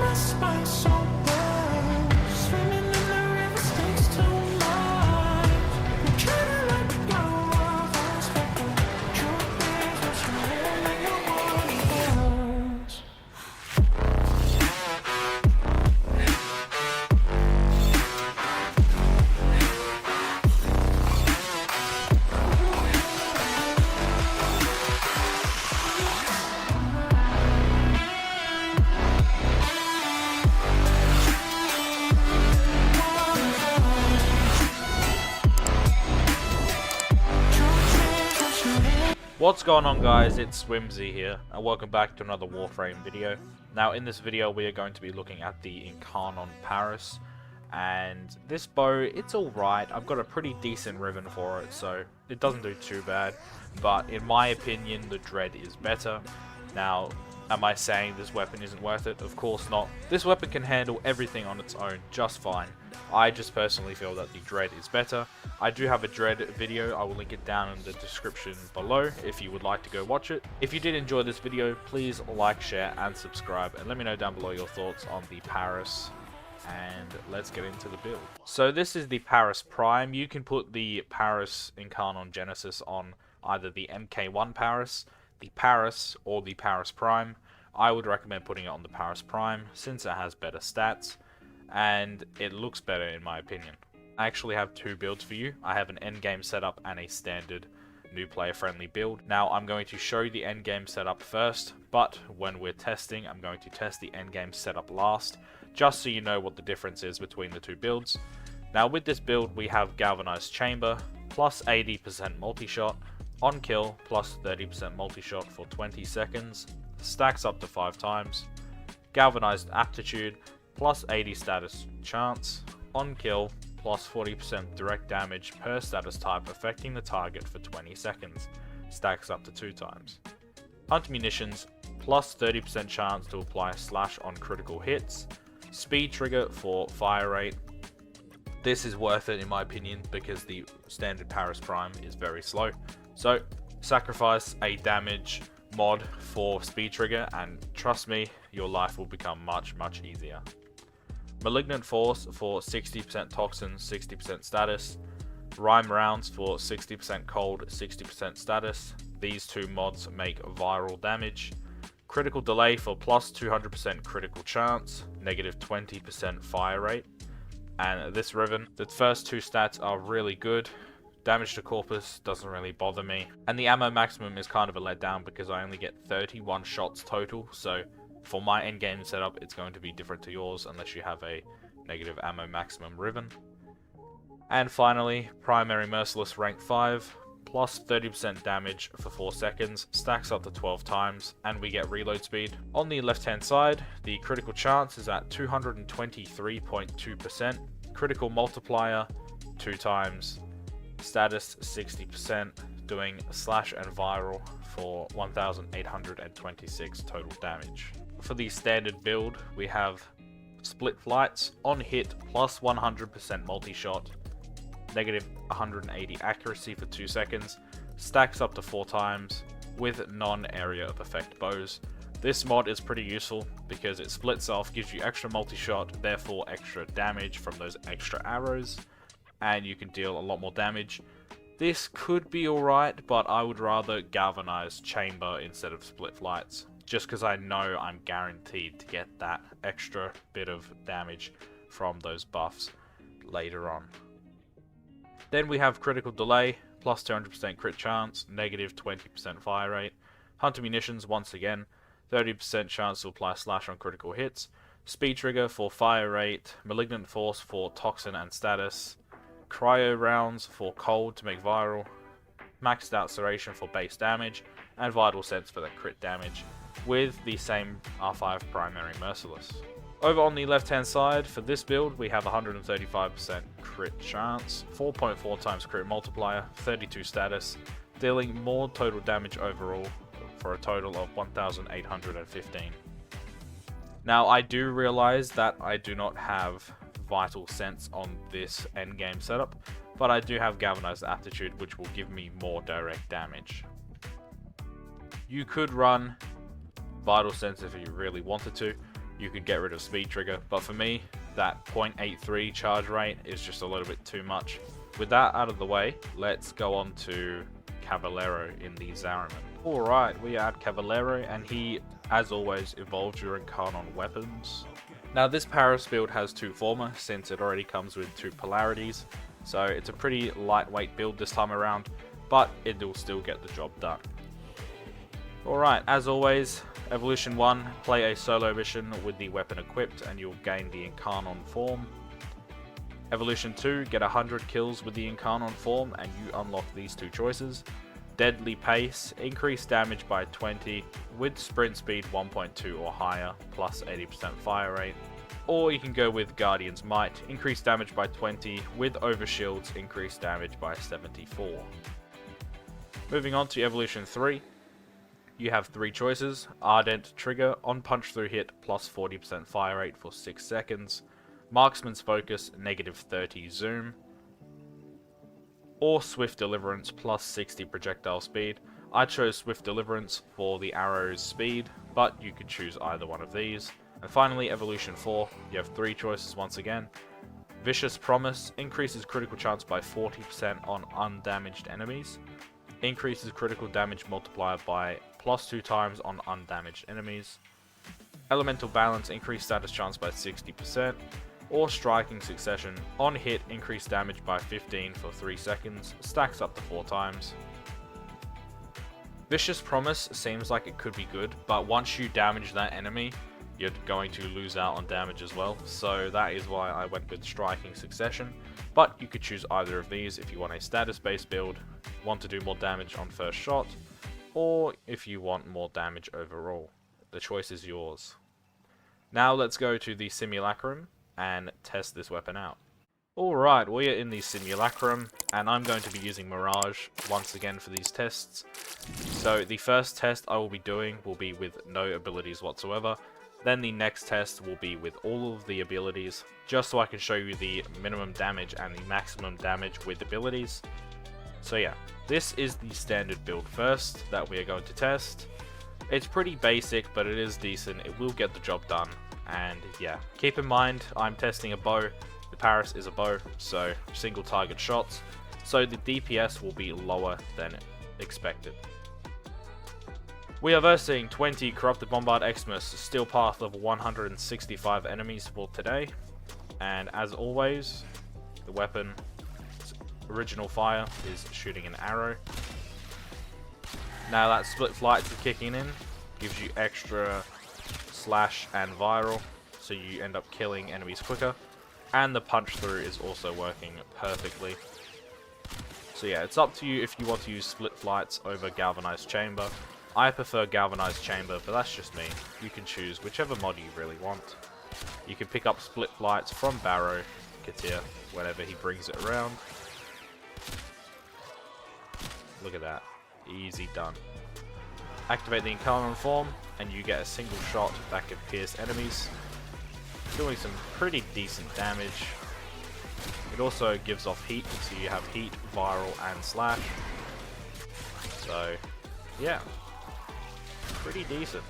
my spine so bad. Swimming in the river stinks too much. I'm trying to let go of us, but the truth is that you're really the one of us. What's going on, guys? It's Swimzyy here, and welcome back to another Warframe video. Now, in this video we are going to be looking at the Incarnon Paris, and this bow, it's alright. I've got a pretty decent ribbon for it, so it doesn't do too bad, but in my opinion the Dread is better. Now, am I saying this weapon isn't worth it? Of course not. This weapon can handle everything on its own just fine. I just personally feel that the Dread is better. I do have a Dread video, I will link it down in the description below if you would like to go watch it. If you did enjoy this video, please like, share and subscribe, and let me know down below your thoughts on the Paris, and let's get into the build. So this is the Paris Prime. You can put the Paris Incarnon Genesis on either the MK1 Paris, the Paris, or the Paris Prime. I would recommend putting it on the Paris Prime since it has better stats and it looks better in my opinion. I actually have two builds for you. I have an endgame setup and a standard new player friendly build. Now I'm going to show you the endgame setup first, but when we're testing I'm going to test the endgame setup last, just so you know what the difference is between the two builds. Now with this build we have galvanized chamber plus 80% multi-shot, on kill plus 30% multi-shot for 20 seconds, stacks up to 5 times, galvanized aptitude plus 80 status chance, on kill plus 40% direct damage per status type affecting the target for 20 seconds, stacks up to 2 times. Hunt munitions plus 30% chance to apply slash on critical hits, speed trigger for fire rate. This is worth it in my opinion because the standard Paris Prime is very slow. So sacrifice a damage mod for speed trigger and trust me, your life will become much easier. Malignant Force for 60% toxin, 60% status. Rhyme rounds for 60% cold, 60% status. These two mods make viral damage. Critical delay for plus 200% critical chance, negative 20% fire rate. And this ribbon, the first two stats are really good. Damage to corpus doesn't really bother me. And the ammo maximum is kind of a letdown because I only get 31 shots total, so for my endgame setup, it's going to be different to yours unless you have a negative ammo maximum ribbon. And finally, Primary Merciless rank 5, plus 30% damage for 4 seconds, stacks up to 12 times, and we get reload speed. On the left hand side, the critical chance is at 223.2%, critical multiplier 2 times, status 60%, doing slash and viral for 1826 total damage. For the standard build, we have split flights, on hit plus 100% multi-shot, negative 180 accuracy for 2 seconds, stacks up to 4 times, with non-area of effect bows. This mod is pretty useful because it splits off, gives you extra multi-shot, therefore extra damage from those extra arrows, and you can deal a lot more damage. This could be alright, but I would rather galvanize chamber instead of split flights, just because I know I'm guaranteed to get that extra bit of damage from those buffs later on. Then we have critical delay, plus 200% crit chance, negative 20% fire rate. Hunter munitions once again, 30% chance to apply slash on critical hits. Speed trigger for fire rate, malignant force for toxin and status. Cryo rounds for cold to make viral, maxed out serration for base damage, and vital sense for that crit damage, with the same R5 primary merciless. Over on the left hand side, for this build, we have 135% crit chance, 4.4 times crit multiplier, 32 status, dealing more total damage overall for a total of 1815. Now I do realize that I do not have vital sense on this endgame setup, but I do have galvanized aptitude, which will give me more direct damage. You could run vital sense if you really wanted to. you could get rid of speed trigger, but for me, that 0.83 charge rate is just a little bit too much. With that out of the way, let's go on to Cavallero in the Zariman. Alright, we are at Cavallero, and he, as always, evolves your Incarnon weapons. Now this Paris build has 2 former, since it already comes with 2 polarities, so it's a pretty lightweight build this time around, but it will still get the job done. Alright, as always, Evolution 1, play a solo mission with the weapon equipped and you'll gain the Incarnon form. Evolution 2, get 100 kills with the Incarnon form and you unlock these 2 choices. Deadly Pace, increase damage by 20 with sprint speed 1.2 or higher, plus 80% fire rate. Or you can go with Guardian's Might, increase damage by 20 with overshields, increase damage by 74. Moving on to Evolution 3. You have 3 choices: Ardent Trigger, on punch through hit, plus 40% fire rate for 6 seconds, Marksman's Focus, negative 30 zoom, or Swift Deliverance, plus 60 projectile speed. I chose Swift Deliverance for the arrow's speed, but you could choose either one of these. And finally, Evolution 4, you have 3 choices once again. Vicious Promise, increases critical chance by 40% on undamaged enemies, increases critical damage multiplier by plus 2 times on undamaged enemies. Elemental Balance, increased status chance by 60%. Or Striking Succession, on hit, increase damage by 15 for 3 seconds, stacks up to 4 times. Vicious Promise seems like it could be good, but once you damage that enemy, you're going to lose out on damage as well, so that is why I went with Striking Succession. But you could choose either of these if you want a status-based build, want to do more damage on first shot, or if you want more damage overall. The choice is yours. Now let's go to the Simulacrum and test this weapon out. Alright, we are in the Simulacrum, and I'm going to be using Mirage once again for these tests. So the first test I will be doing will be with no abilities whatsoever. Then the next test will be with all of the abilities, just so I can show you the minimum damage and the maximum damage with abilities. So yeah, this is the standard build first that we are going to test. It's pretty basic, but it is decent. It will get the job done. And yeah, keep in mind, I'm testing a bow. The Paris is a bow, so single target shots. So the DPS will be lower than expected. We are versing 20 Corrupted Bombard Xmas, Steel Path level 165 enemies for today. And as always, the weapon, original fire, is shooting an arrow. Now that split flight is kicking in, gives you extra slash and viral, so you end up killing enemies quicker. And the punch through is also working perfectly. So yeah, it's up to you if you want to use split flights over galvanized chamber. I prefer galvanized chamber, but that's just me. You can choose whichever mod you really want. You can pick up split flights from Barrow, Katir, whenever he brings it around. Look at that. Easy done. Activate the Incarnon form, and you get a single shot that can pierce enemies, doing some pretty decent damage. It also gives off heat, so you have heat, viral, and slash. So, yeah. Pretty decent.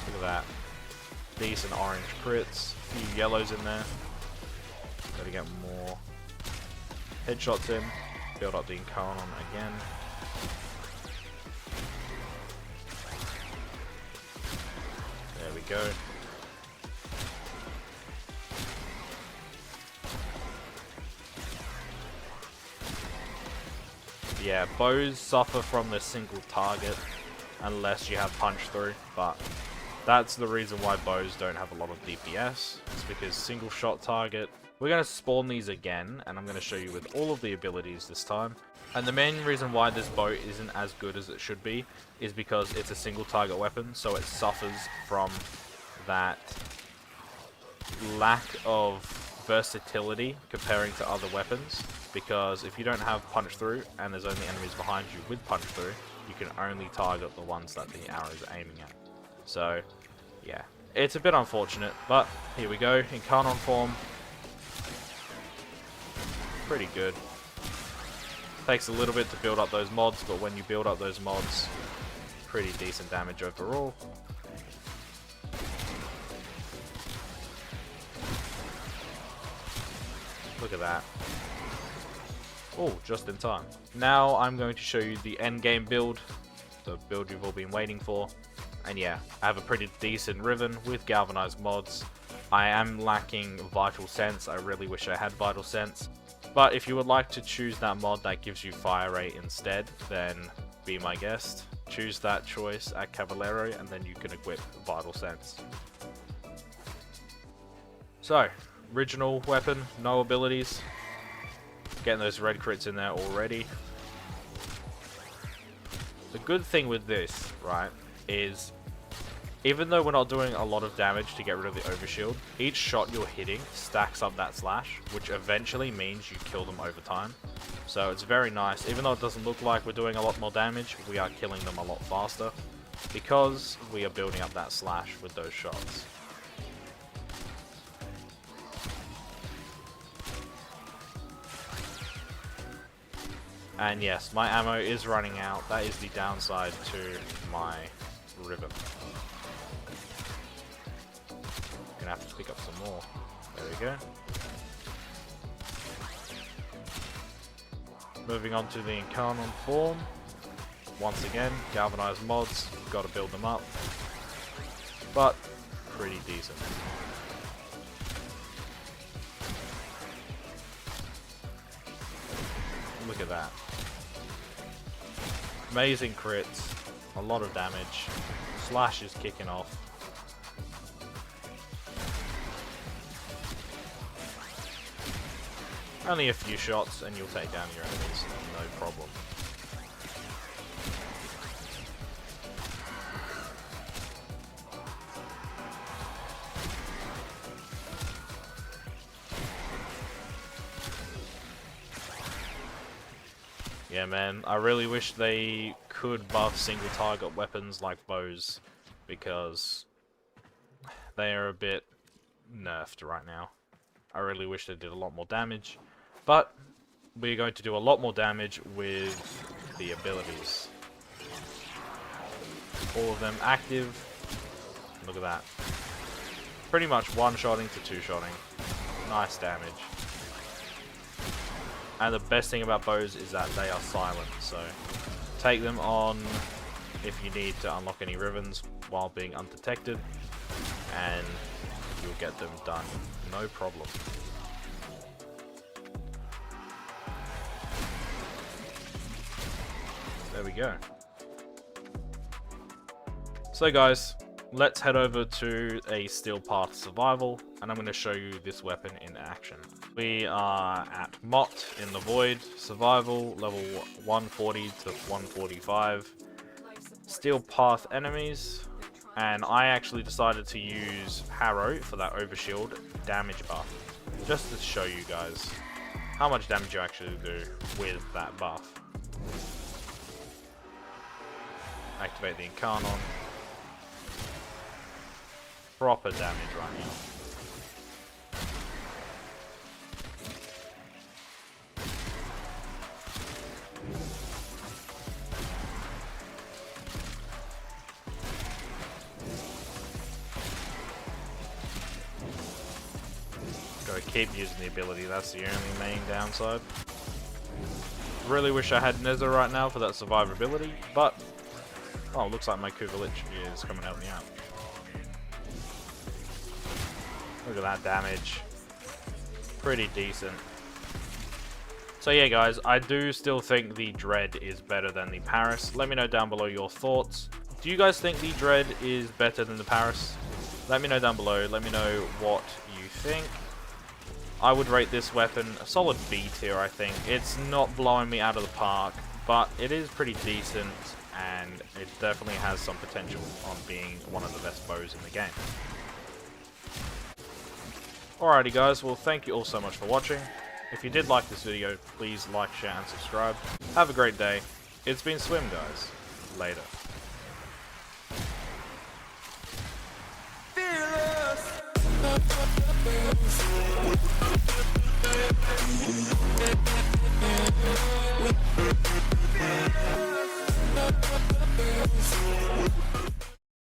Look at that. Decent orange crits. A few yellows in there. Gotta get more headshots in. Build up the Incarnon again. There we go. Yeah, bows suffer from the single target unless you have punch through, but that's the reason why bows don't have a lot of DPS. It's because single shot target. We're going to spawn these again, and I'm going to show you with all of the abilities this time. And the main reason why this bow isn't as good as it should be is because it's a single target weapon, so it suffers from that lack of versatility comparing to other weapons. Because if you don't have punch through and there's only enemies behind you with punch through, you can only target the ones that the arrow is aiming at. So yeah, it's a bit unfortunate, but here we go. Incarnon form, pretty good. Takes a little bit to build up those mods, but when you build up those mods, pretty decent damage overall. Look at that. Oh, just in time. Now I'm going to show you the end game build, the build you've all been waiting for. And yeah, I have a pretty decent Riven with galvanized mods. I am lacking Vital Sense. I really wish I had Vital Sense. But if you would like to choose that mod that gives you Fire Rate instead, then be my guest. Choose that choice at Cavallero and then you can equip Vital Sense. So, original weapon, no abilities. Getting those red crits in there already. The good thing with this, right, is even though we're not doing a lot of damage to get rid of the overshield, each shot you're hitting stacks up that slash, which eventually means you kill them over time. So it's very nice. Even though it doesn't look like we're doing a lot more damage, we are killing them a lot faster because we are building up that slash with those shots. And yes, my ammo is running out. That is the downside to my Riven. Gonna have to pick up some more. There we go. Moving on to the Incarnon form. Once again, galvanized mods. Got to build them up. But pretty decent. Look at that. Amazing crits, a lot of damage, slash is kicking off. Only a few shots and you'll take down your enemies, no problem. Yeah, man, I really wish they could buff single target weapons like bows, because they are a bit nerfed right now. I really wish they did a lot more damage, but we're going to do a lot more damage with the abilities. All of them active. Look at that. Pretty much one-shotting to two-shotting. Nice damage. And the best thing about bows is that they are silent, so take them on if you need to unlock any Rivens while being undetected, and you'll get them done, no problem. There we go. So guys, let's head over to a Steel Path Survival, and I'm going to show you this weapon in action. We are at Mott in the Void, Survival, level 140 to 145. Steel Path enemies, and I actually decided to use Harrow for that overshield damage buff, just to show you guys how much damage you actually do with that buff. Activate the Incarnon. Proper damage right now. Gotta keep using the ability, that's the only main downside. Really wish I had Nether right now for that survivability, but oh, looks like my Kuvalich is coming out me out. Look at that damage. Pretty decent. So yeah guys, I do still think the Dread is better than the Paris. Let me know down below your thoughts. Do you guys think the Dread is better than the Paris? Let me know down below. Let me know what you think. I would rate this weapon a solid B tier, I think. It's not blowing me out of the park, but it is pretty decent, and it definitely has some potential on being one of the best bows in the game. Alrighty guys, well thank you all so much for watching. If you did like this video, please like, share and subscribe. Have a great day. It's been Swim guys. Later. Fearless.